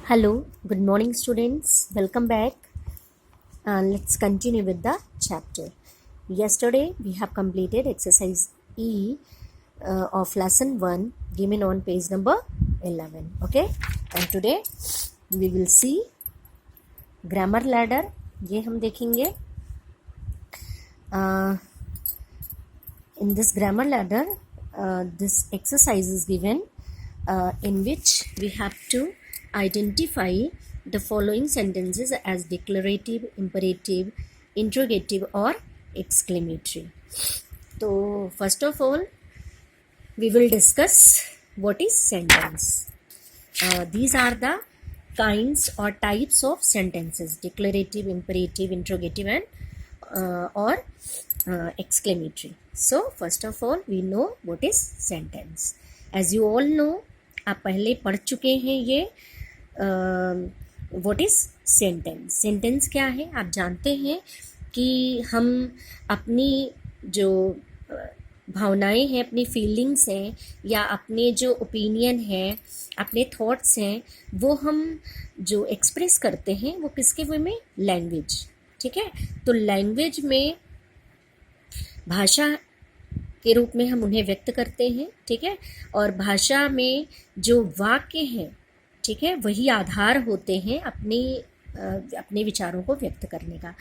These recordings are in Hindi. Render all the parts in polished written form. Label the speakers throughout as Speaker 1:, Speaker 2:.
Speaker 1: Hello, good morning, students. Welcome back. Let's continue with the chapter. Yesterday, we have completed exercise E of lesson 1 given on page number 11. Okay, and today we will see grammar ladder. ये हम देखेंगे. In this grammar ladder, this exercise is given in which we have to identify the following sentences as declarative, imperative, interrogative or exclamatory. So first of all, we will discuss what is sentence. These are the kinds or types of sentences: declarative, imperative, interrogative and or exclamatory. So first of all, we know what is sentence. As you all know, आप पहले पढ़ चुके हैं ये व्हाट इज सेंटेंस. सेंटेंस क्या है आप जानते हैं कि हम अपनी जो भावनाएं हैं, अपनी फीलिंग्स हैं या अपने जो ओपिनियन हैं, अपने थॉट्स हैं, वो हम जो एक्सप्रेस करते हैं वो किसके वे में? लैंग्वेज. ठीक है, तो लैंग्वेज में, भाषा के रूप में हम उन्हें व्यक्त करते हैं. ठीक है, और भाषा में जो वाक्य हैं, ठीक है, वही आधार होते हैं अपने विचारों को व्यक्त करने का.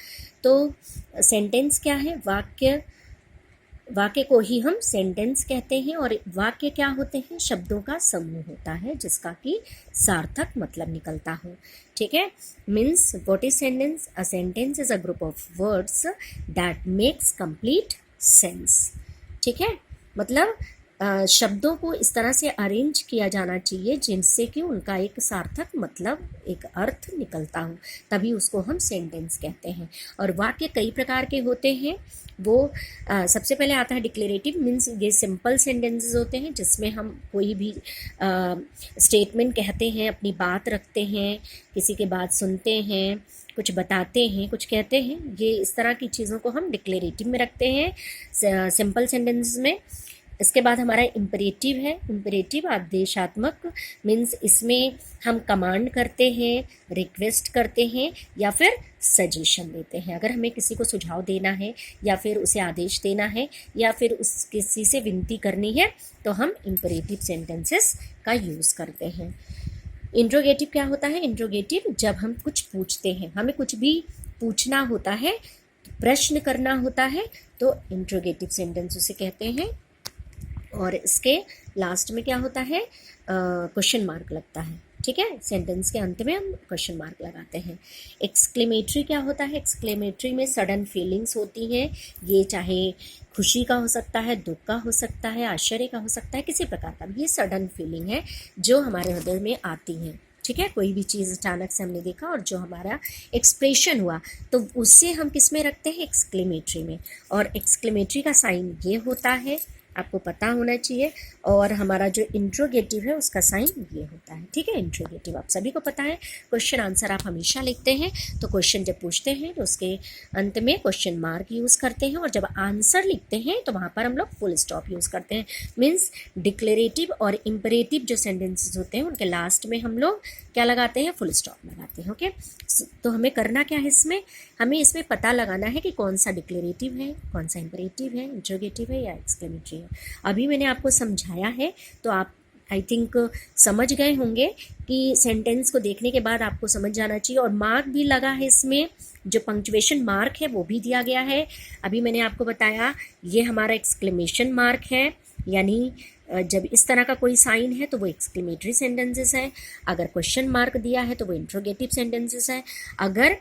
Speaker 1: तो सेंटेंस क्या है? वाक्य को ही हम सेंटेंस कहते हैं. और वाक्य क्या होते हैं? शब्दों का समूह होता है जिसका कि सार्थक मतलब निकलता हो. ठीक है, means what is sentence? A sentence is a group of words that makes complete sense. ठीक है, मतलब शब्दों को इस तरह से अरेंज किया जाना चाहिए जिनसे कि उनका एक सार्थक मतलब, एक अर्थ निकलता हो, तभी उसको हम सेंटेंस कहते हैं. और वाक्य कई प्रकार के होते हैं. वो सबसे पहले आता है डिक्लेरेटिव. मीन्स ये सिंपल सेंटेंसेस होते हैं जिसमें हम कोई भी स्टेटमेंट कहते हैं, अपनी बात रखते हैं, किसी की बात सुनते हैं, कुछ बताते हैं, कुछ कहते हैं. ये इस तरह की चीज़ों को हम डिक्लेरेटिव में रखते हैं, सिंपल सेंटेंसेस में. इसके बाद हमारा इम्परेटिव है. इम्परेटिव आदेशात्मक. मीन्स इसमें हम कमांड करते हैं, रिक्वेस्ट करते हैं या फिर सजेशन देते हैं. अगर हमें किसी को सुझाव देना है या फिर उसे आदेश देना है या फिर उस किसी से विनती करनी है तो हम इम्परेटिव सेंटेंसेस का यूज़ करते हैं. इंट्रोगेटिव क्या होता है? इंट्रोगेटिव जब हम कुछ पूछते हैं, हमें कुछ भी पूछना होता है, प्रश्न करना होता है, तो इंट्रोगेटिव सेंटेंस उसे कहते हैं. और इसके लास्ट में क्या होता है? क्वेश्चन मार्क लगता है. ठीक है, सेंटेंस के अंत में हम क्वेश्चन मार्क लगाते हैं. एक्सक्लेमेटरी क्या होता है? एक्सक्लेमेटरी में सडन फीलिंग्स होती हैं. ये चाहे खुशी का हो सकता है, दुख का हो सकता है, आश्चर्य का हो सकता है, किसी प्रकार का. ये सडन फीलिंग है जो हमारे हृदय में आती हैं. ठीक है, कोई भी चीज़ अचानक से हमने देखा और जो हमारा एक्सप्रेशन हुआ, तो उससे हम किस में रखते हैं? एक्सक्लेमेटरी में. और एक्सक्लेमेटरी का साइन ये होता है, आपको पता होना चाहिए. और हमारा जो इंट्रोगेटिव है उसका साइन ये होता है. ठीक है, इंट्रोगेटिव आप सभी को पता है. क्वेश्चन आंसर आप हमेशा लिखते हैं, तो क्वेश्चन जब पूछते हैं तो उसके अंत में क्वेश्चन मार्क यूज़ करते हैं. और जब आंसर लिखते हैं तो वहाँ पर हम लोग फुल स्टॉप यूज़ करते हैं. मीन्स डिक्लेरेटिव और इम्परेटिव जो सेंटेंसेस होते हैं उनके लास्ट में हम लोग क्या लगाते हैं? फुल स्टॉप लगाते हैं. ओके, तो हमें करना क्या है इसमें? हमें इसमें पता लगाना है कि कौन सा डिक्लेरेटिव है, कौन सा इम्परेटिव है, इंट्रोगेटिव है या एक्सक्लेमेटरी है. अभी मैंने आपको समझाया है तो आप आई थिंक समझ गए होंगे कि सेंटेंस को देखने के बाद आपको समझ जाना चाहिए. और मार्क भी लगा है इसमें, जो पंक्चुएशन मार्क है वो भी दिया गया है. अभी मैंने आपको बताया ये हमारा एक्सक्लेमेशन मार्क है, यानी जब इस तरह का कोई साइन है तो वो एक्सक्लेमेटरी सेंटेंसेस है. अगर क्वेश्चन मार्क दिया है तो वो इंट्रोगेटिव सेंटेंसेस है. अगर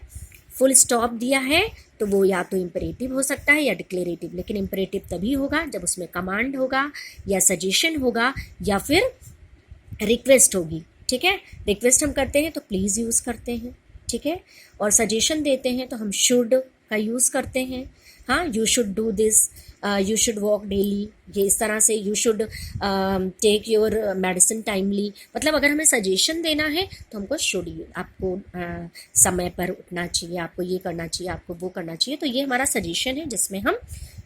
Speaker 1: फुल स्टॉप दिया है तो वो या तो इम्परेटिव हो सकता है या डिक्लेरेटिव. लेकिन इम्परेटिव तभी होगा जब उसमें कमांड होगा या सजेशन होगा या फिर रिक्वेस्ट होगी. ठीक है, रिक्वेस्ट हम करते हैं तो प्लीज़ यूज़ करते हैं. ठीक है, और सजेशन देते हैं तो हम शुड का यूज़ करते हैं. हाँ, you should do this, you should walk daily, ये इस तरह से. You should take your medicine timely. मतलब अगर हमें सजेशन देना है तो हमको शुड, आपको समय पर उठना चाहिए, आपको ये करना चाहिए, आपको वो करना चाहिए. तो ये हमारा सजेशन है जिसमें हम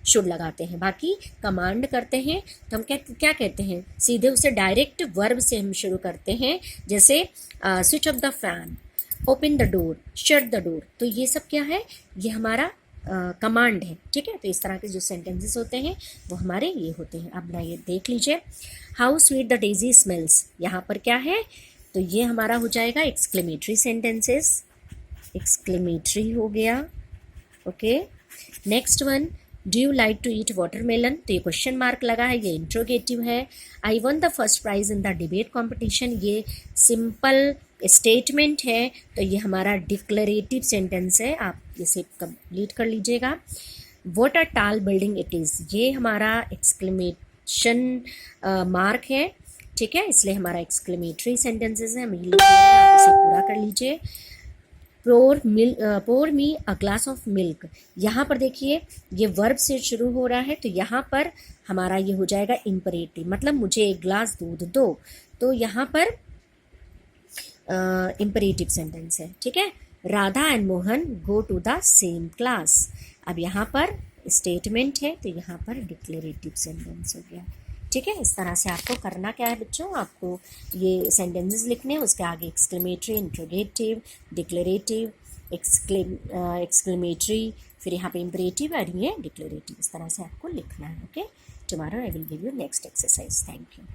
Speaker 1: शुड लगाते हैं। बाकी कमांड करते हैं तो हम क्या क्या कहते हैं, सीधे उसे डायरेक्ट वर्ब से हम शुरू करते हैं, जैसे switch off the fan, open the door, shut the door. तो ये सब क्या है, ये हमारा कमांड है, ठीक है। तो इस तरह के जो सेंटेंसेस होते हैं वो हमारे ये होते हैं। अब ना ये देख लीजिए, how sweet the Daisy smells, यहाँ पर क्या है, तो ये हमारा हो जाएगा एक्सक्लेमेटरी सेंटेंसेस, एक्सक्लेमेटरी हो गया, okay. Next one, do you like to eat watermelon, तो ये क्वेश्चन मार्क लगा है, ये इंट्रोगेटिव है। I won the first prize in the debate competition, ये सिंपल स्टेटमेंट है, तो ये हमारा डिक्लरेटिव सेंटेंस है, आप इसे कंप्लीट कर लीजिएगा। व्हाट अ टाल बिल्डिंग इट इज़, ये हमारा एक्सक्लेमेशन मार्क है, ठीक है, इसलिए हमारा एक्सक्लेमेटरी सेंटेंसेस है, हम ये लिख रहे हैं, आप इसे पूरा कर लीजिए। पोर मी अ ग्लास ऑफ मिल्क, यहाँ पर देखिए ये वर्ब से शुरू हो रहा है, तो यहाँ पर हमारा ये हो जाएगा इम्परेटिव, मतलब मुझे एक ग्लास दूध दो, तो यहाँ पर इम्परेटिव सेंटेंस है, ठीक है। Radha and Mohan go to the same class, अब यहाँ पर स्टेटमेंट है, तो यहाँ पर डिक्लेरेटिव सेंटेंस हो गया, ठीक है। इस तरह से आपको करना क्या है बच्चों, आपको ये सेंटेंसेस लिखने हैं, उसके आगे एक्सक्लेमेटरी, इंट्रोगेटिव, डिक्लेरेटिव, एक्सक्लेमेटरी, फिर यहाँ पे इम्परेटिव और ये डिक्लेरेटिव, इस तरह से आपको लिखना है, okay. Tomorrow I will give you next exercise. Thank you.